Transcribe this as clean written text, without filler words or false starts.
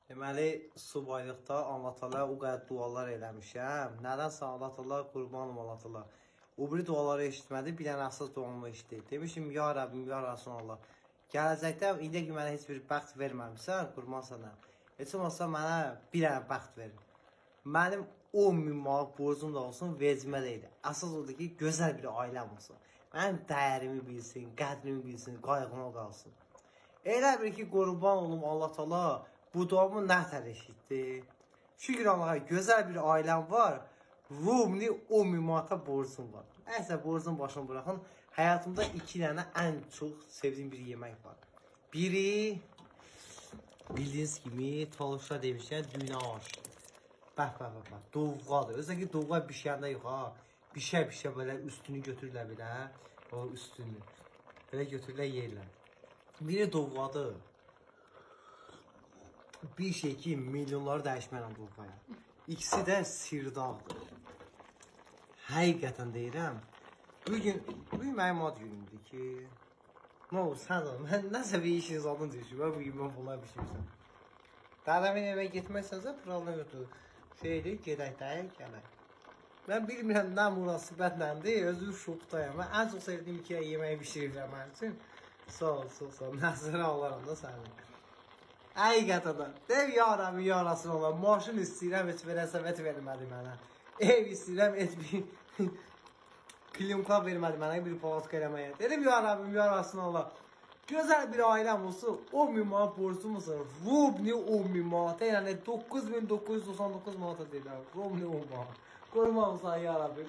Deməli, subaylıqda Allah Taala o qədər dualar eləmişəm. Nədənsə Allah Taala qurbanım Allah Taala. O biri duaları eşitmədi, bir dənə əsas duamı eşitdi. Demişim, ya Rəbbim, ya Rasulullah. Gələcəkdə indi ki mənə heç bir bəxt verməmisən, qurban sənə. Heç olmasa mənə bir dənə bəxt ver. Mənim 10.000 manat borcum da olsun, vecimə deyil. Əsas odur ki, gözəl bir ailəm olsun. Mənim dəyərimi bilsin, qədrimi bilsin, qayğıma qalsın. Elə bir ki, qurban olum Allah Taala bu duamı nətər eşitdi. Şükür Allaha, gözəl bir ailəm var. Rumli 10.000 manata borcum var. Nəysə borcun başını bırakın. Həyatımda 2 dənə ən çox sevdiyim bir yemək var. Biri bildiğiniz kimi talışlar demişken dünya aşırı. Bak. Dovğadır. Özellikle dovğa bişəndə yox ha. Bişə böyle üstünü götürürlər belə. O üstünü. Böyle götürürlər yerlər. Biri dovğadır. Bir şey ki milyonları dəyişmərəm dovğaya. İkisi də sirdağdır. Həqiqətən deyirəm. Bugün mənim ad günümdür ki. Ne olur sen de ben nasıl bir işiniz olduğunu düşünüyorum. Ben bugün ben bunlar pişirmişim. Dədəmin evə getməksənsə problem yoxdur. Şeydir, gedək gələk. Mən bilmirəm nə münasibətləndi, özüm şokdayım. Mən ən çox sevdiyim iki yeməyi pişirirəm mənim üçün. Sağ ol. Nəzərə alaram da səni. Həqiqətən də. Dev ya Rəbbi, ya Rasulullah. Maşın istəyirəm, heç vərəsəvət vermədi mənə. Ev istəyirəm, heç bir klimka vermədi mənə, bir palatka eləməyə. Dedim ya Rəbbim, ya Rasulullah. Güzel bir ailem olsun, 10.000 manat borcum olsun. Rubni 10.000 manat, yani 9.999 manat değil. Rubni 10 manat. Kurban olsun ya Rabbi.